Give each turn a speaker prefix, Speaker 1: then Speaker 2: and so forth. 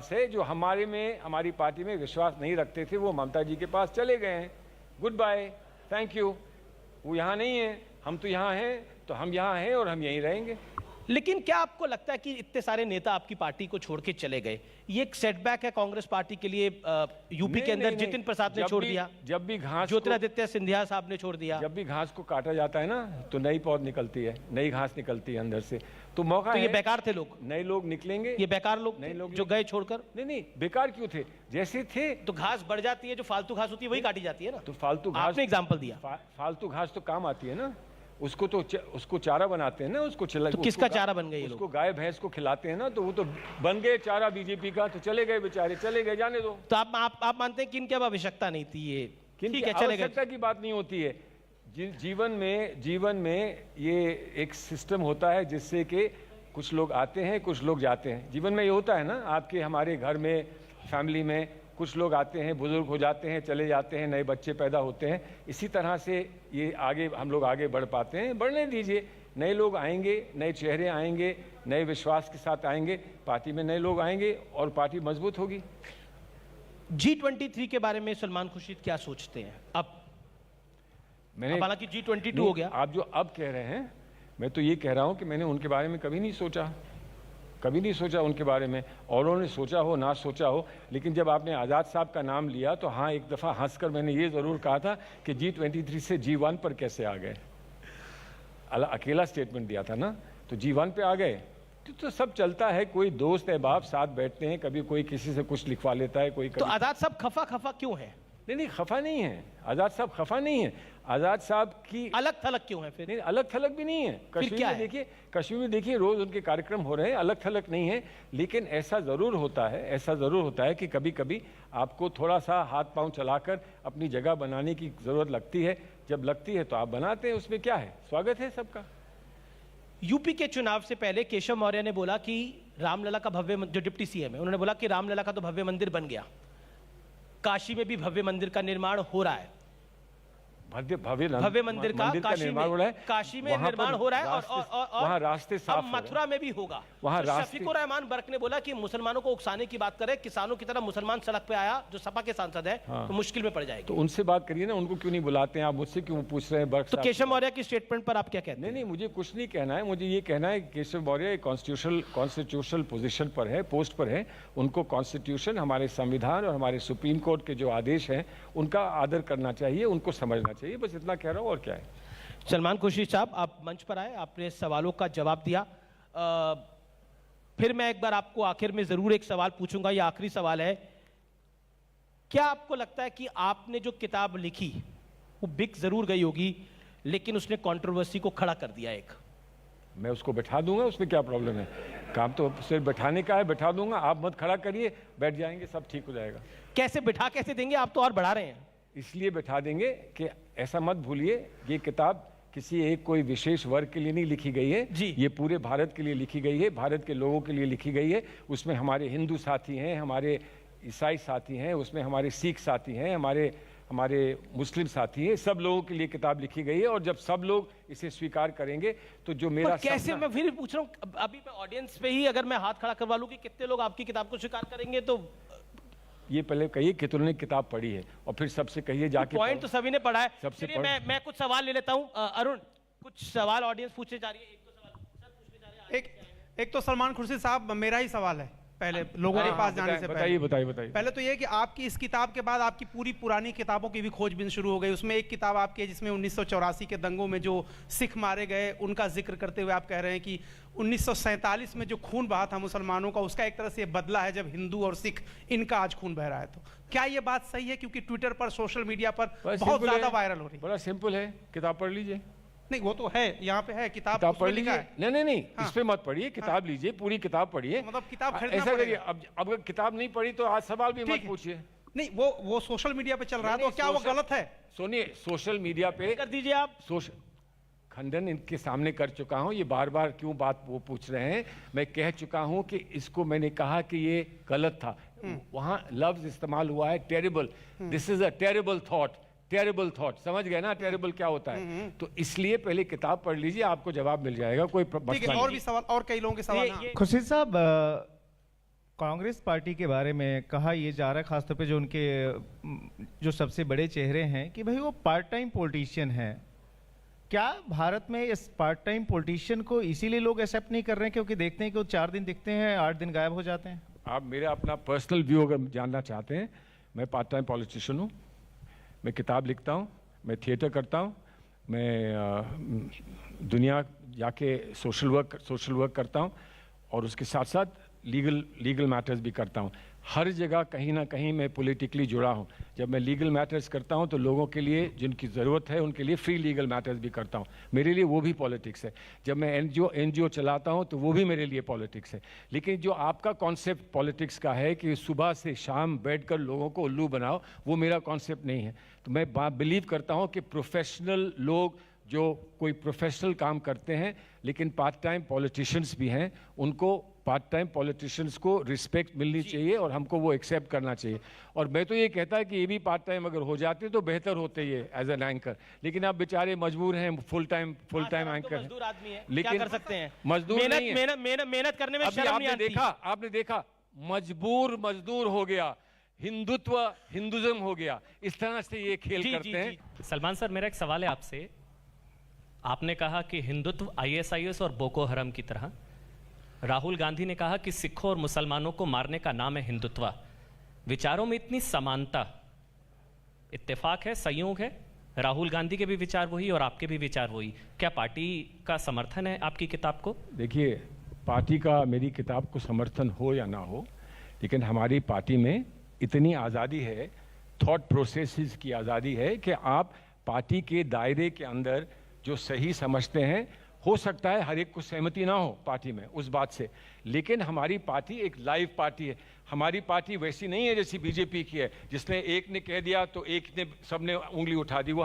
Speaker 1: से जो हमारे में, हमारी पार्टी में विश्वास नहीं रखते थे, वो ममता जी के पास चले गए हैं। Goodbye, thank you. वो यहाँ नहीं है, हम तो यहाँ हैं, तो हम यहाँ हैं और हम यहीं रहेंगे।
Speaker 2: लेकिन क्या आपको लगता है कि इतने सारे नेता आपकी पार्टी को छोड़ के चले गए, ये एक सेटबैक है कांग्रेस पार्टी के लिए? यूपी के अंदर जितिन प्रसाद ने छोड़ दिया,
Speaker 1: जब भी घास,
Speaker 2: ज्योतिरादित्य सिंधिया साहब ने छोड़ दिया।
Speaker 1: जब भी घास को काटा जाता है ना, तो नई पौध निकलती है, नई घास निकलती है अंदर से। तो मौका
Speaker 2: तो
Speaker 1: है,
Speaker 2: ये बेकार थे लोग,
Speaker 1: नए लोग निकलेंगे।
Speaker 2: ये बेकार लोग,
Speaker 1: नए लोग
Speaker 2: जो गए छोड़कर?
Speaker 1: नहीं, बेकार क्यों थे? जैसे थे।
Speaker 2: तो घास बढ़ जाती है, जो फालतू घास होती है वही काटी जाती है ना।
Speaker 1: तो फालतू घास,
Speaker 2: आपने एग्जाम्पल दिया,
Speaker 1: फालतू घास तो काम आती है ना, उसको तो उसको चारा बनाते हैं ना, उसको
Speaker 2: तो किसका चारा बन गए?
Speaker 1: उसको गाय भैंस को खिलाते हैं ना, तो वो तो बन गए चारा बीजेपी का, तो चले गए बेचारे, चले गए, जाने दो।
Speaker 2: तो आप मानते हैं कि इनकी अब आवश्यकता नहीं थी? ये ठीक है, चले गए।
Speaker 1: आवश्यकता की बात नहीं होती है। जीवन में ये एक सिस्टम होता है जिससे कि कुछ लोग आते हैं, कुछ लोग जाते हैं। जीवन में ये होता है ना, आपके हमारे घर में, फैमिली में कुछ लोग आते हैं, बुजुर्ग हो जाते हैं, चले जाते हैं, नए बच्चे पैदा होते हैं। इसी तरह से ये आगे, हम लोग आगे बढ़ पाते हैं। बढ़ने दीजिए, नए लोग आएंगे, नए चेहरे आएंगे, नए विश्वास के साथ आएंगे, पार्टी में नए लोग आएंगे और पार्टी मजबूत होगी।
Speaker 2: G23 के बारे में सलमान खुर्शीद क्या सोचते हैं? अब हालांकि G22 हो गया।
Speaker 1: आप जो अब कह रहे हैं, मैं तो ये कह रहा हूं कि मैंने उनके बारे में कभी नहीं सोचा, कभी नहीं सोचा उनके बारे में। और उन्होंने सोचा हो ना सोचा हो, लेकिन जब आपने आज़ाद साहब का नाम लिया तो हाँ, एक दफ़ा हंसकर मैंने ये ज़रूर कहा था कि G23 से G1 पर कैसे आ गए। अकेला स्टेटमेंट दिया था ना, तो G1 पे आ गए। तो सब चलता है, कोई दोस्त है बाप, साथ बैठते हैं, कभी कोई किसी से कुछ लिखवा लेता है, कोई
Speaker 2: तो आज़ाद साहब खफा क्यों है?
Speaker 1: नहीं, खफा नहीं है आज़ाद साहब, खफा नहीं है आज़ाद साहब की।
Speaker 2: अलग थलग क्यों है फिर?
Speaker 1: नहीं, अलग थलग भी नहीं है। कश्मीर में देखिए, कश्मीर में देखिए, रोज उनके कार्यक्रम हो रहे हैं, अलग थलग नहीं है। लेकिन ऐसा जरूर होता है कि कभी कभी आपको थोड़ा सा हाथ पांव चलाकर अपनी जगह बनाने की जरूरत लगती है। जब लगती है तो आप बनाते हैं, उसमें क्या है, स्वागत है सबका।
Speaker 2: यूपी के चुनाव से पहले केशव मौर्य ने बोला कि रामलला का भव्य, जो डिप्टी सीएम है, उन्होंने बोला कि रामलला का तो भव्य मंदिर बन गया, काशी में भी भव्य मंदिर का निर्माण हो रहा है। भव्य मंदिर का निर्माण हो रहा है, काशी में निर्माण हो रहा है, और
Speaker 1: वहाँ रास्ते साफ,
Speaker 2: मथुरा में भी होगा।
Speaker 1: वहाँ
Speaker 2: तो शफीकुर रहमान बर्क ने बोला कि मुसलमानों को उकसाने की बात करे, किसानों की तरह मुसलमान सड़क पे आया जो सपा के सांसद है, तो मुश्किल में पड़ जाएगी।
Speaker 1: तो उनसे बात करिए ना, उनको क्यों नहीं बुलाते हैं आप? मुझसे क्यों पूछ रहे हैं बर्क?
Speaker 2: तो केशव मौर्य की स्टेटमेंट पर आप क्या कहते हैं?
Speaker 1: नहीं, मुझे कुछ नहीं कहना है। मुझे ये कहना है कि केशव मौर्य कॉन्स्टिट्यूशनल पोजीशन पर है, पोस्ट पर है। उनको कॉन्स्टिट्यूशन, हमारे संविधान और हमारे सुप्रीम कोर्ट के जो आदेश हैं उनका आदर करना चाहिए, उनको समझना चाहिए। बस इतना कह रहा हूँ, और क्या है।
Speaker 2: सलमान खुर्शीद साहब, आप मंच पर आए, आपने सवालों का जवाब दिया। फिर मैं एक बार आपको आखिर में जरूर एक सवाल पूछूंगा, ये आखिरी सवाल है। क्या आपको लगता है कि आपने जो किताब लिखी वो बिक जरूर गई होगी, लेकिन उसने कंट्रोवर्सी को खड़ा कर दिया? एक
Speaker 1: मैं उसको बैठा दूंगा, उसमें क्या प्रॉब्लम है? काम तो सिर्फ बैठाने का है, बैठा दूंगा। आप मत खड़ा करिए, बैठ जाएंगे, सब ठीक हो जाएगा।
Speaker 2: कैसे बैठा कैसे देंगे? आप तो और बढ़ा रहे हैं।
Speaker 1: इसलिए बैठा देंगे कि ऐसा मत भूलिए, ये किताब किसी एक कोई विशेष वर्ग के लिए नहीं लिखी गई है
Speaker 2: जी।
Speaker 1: ये पूरे भारत के लिए लिखी गई है, भारत के लोगों के लिए लिखी गई है। उसमें हमारे हिंदू साथी हैं, हमारे ईसाई साथी हैं, उसमें हमारे सिख साथी हैं, हमारे मुस्लिम साथी हैं, सब लोगों के लिए किताब लिखी गई है। और जब सब लोग इसे स्वीकार करेंगे तो जो मेरा
Speaker 2: कैसे, मैं फिर पूछ रहा हूँ, अभी मैं ऑडियंस पे ही अगर मैं हाथ खड़ा करवा लूं कि कितने लोग आपकी किताब को स्वीकार करेंगे, तो
Speaker 1: ये पहले कहिए कि तुमने किताब पढ़ी है, और फिर सबसे कहिए जाके।
Speaker 2: पॉइंट तो सभी ने पढ़ा है।
Speaker 1: सबसे
Speaker 2: मैं कुछ सवाल ले लेता हूं। अरुण, कुछ सवाल ऑडियंस पूछने जा रही है। एक तो सवाल सर पूछने जा रहे हैं।
Speaker 3: एक तो सलमान खुर्शीद साहब, मेरा ही सवाल है पहले लोगों के पास जाने से पहले।
Speaker 1: बताइए।
Speaker 3: पहले तो ये कि आपकी इस किताब के बाद आपकी पूरी पुरानी किताबों की भी खोजबीन शुरू हो गई। उसमें एक किताब आपकी है जिसमें 1984 के दंगों में जो सिख मारे गए उनका जिक्र करते हुए आप कह रहे हैं कि 1947 में जो खून बहा था मुसलमानों का, उसका एक तरह से बदला है जब हिंदू और सिख इनका आज खून बह रहा है। तो क्या ये बात सही है? क्योंकि ट्विटर पर, सोशल मीडिया पर बहुत ज्यादा वायरल हो रही है।
Speaker 1: बड़ा सिंपल है, किताब पढ़ लीजिए।
Speaker 3: नहीं, वो तो है, यहाँ पे है किताब
Speaker 1: पढ़ लीजिए। नहीं,
Speaker 3: हाँ।
Speaker 1: इस पे मत पढ़िए, किताब लीजिए, पूरी किताब पढ़िए।
Speaker 3: मतलब किताब खरीदना
Speaker 1: ऐसा करिए, अब अगर किताब नहीं पढ़ी तो आज सवाल भी मत पूछिए।
Speaker 3: नहीं, वो सोशल मीडिया पे चल रहा है, तो क्या वो गलत है?
Speaker 1: सुनिए, सोशल मीडिया पे
Speaker 2: कर दीजिए आप।
Speaker 1: खंडन इनके सामने कर चुका हूं। ये बार बार क्यों बात वो पूछ रहे हैं? मैं कह चुका हूं कि इसको मैंने कहा कि ये गलत था। वहां लफ्ज इस्तेमाल हुआ है terrible. This is a terrible thought. Terrible thought, समझ गए ना टेरिबल क्या होता है? तो इसलिए पहले किताब पढ़ लीजिए, आपको जवाब मिल जाएगा। कोई
Speaker 3: ठीक है, और भी सवाल, और कई लोगों के सवाल।
Speaker 4: खुर्शीद साहब, कांग्रेस पार्टी के बारे में कहा ये जा रहा है, खासतौर पे जो उनके जो सबसे बड़े चेहरे हैं, कि भाई वो पार्ट टाइम पॉलिटिशियन हैं। क्या भारत में इस पार्ट टाइम पॉलिटिशियन को इसीलिए लोग एक्सेप्ट नहीं कर रहे हैं क्योंकि देखते हैं कि वो 4 दिन दिखते हैं, 8 दिन गायब हो जाते हैं?
Speaker 1: आप मेरा अपना पर्सनल व्यू अगर जानना चाहते हैं, मैं पार्ट टाइम पॉलिटिशियन हूँ, मैं किताब लिखता हूँ, मैं थिएटर करता हूँ, मैं दुनिया जाके सोशल वर्क करता हूँ और उसके साथ साथ लीगल मैटर्स भी करता हूँ। हर जगह कहीं ना कहीं मैं पॉलिटिकली जुड़ा हूँ। जब मैं लीगल मैटर्स करता हूँ तो लोगों के लिए जिनकी ज़रूरत है उनके लिए फ्री लीगल मैटर्स भी करता हूँ, मेरे लिए वो भी पॉलिटिक्स है। जब मैं एनजीओ चलाता हूँ तो वो भी मेरे लिए पॉलिटिक्स है। लेकिन जो आपका कॉन्सेप्ट पॉलिटिक्स का है कि सुबह से शाम बैठकर लोगों को उल्लू बनाओ, वो मेरा कॉन्सेप्ट नहीं है। तो मैं बिलीव करता हूँ कि प्रोफेशनल लोग जो कोई प्रोफेशनल काम करते हैं लेकिन पार्ट टाइम पॉलिटिशियंस भी हैं, उनको पार्ट टाइम पॉलिटिशियंस को रिस्पेक्ट मिलनी चाहिए और हमको वो एक्सेप्ट करना चाहिए। और मैं तो ये कहता है कि ये भी पार्ट टाइम अगर हो जाते तो बेहतर होते ये एज एन एंकर, लेकिन आप बेचारे मजबूर हैं, फुल टाइम एंकर हैं।
Speaker 2: मजदूर आदमी है,
Speaker 1: लेकिन
Speaker 2: क्या कर सकते हैं?
Speaker 1: मजदूर नहीं है।
Speaker 2: मेहनत करने में
Speaker 1: अभी
Speaker 2: शर्म नहीं आती।
Speaker 1: आपने देखा मजदूर हो गया, हिंदुज्म हो गया, इस तरह से ये खेल करते हैं।
Speaker 5: सलमान सर, मेरा एक सवाल है आपसे। आपने कहा कि हिंदुत्व आईएसआईएस और बोको हरम की तरह, राहुल गांधी ने कहा कि सिखों और मुसलमानों को मारने का नाम है हिंदुत्व। विचारों में इतनी समानता, इत्तेफाक है, संयोग है, राहुल गांधी के भी विचार वही और आपके भी विचार वही, क्या पार्टी का समर्थन है आपकी किताब को?
Speaker 1: देखिए, पार्टी का मेरी किताब को समर्थन हो या ना हो, लेकिन हमारी पार्टी में इतनी आज़ादी है, थॉट प्रोसेसेस की आज़ादी है कि आप पार्टी के दायरे के अंदर जो सही समझते हैं, हो सकता है हर एक को सहमति ना हो पार्टी में उस बात से, लेकिन हमारी पार्टी एक लाइव पार्टी है। हमारी पार्टी वैसी नहीं है जैसी बीजेपी की है, जिसने एक ने कह दिया तो एक ने सबने उंगली उठा दी। वो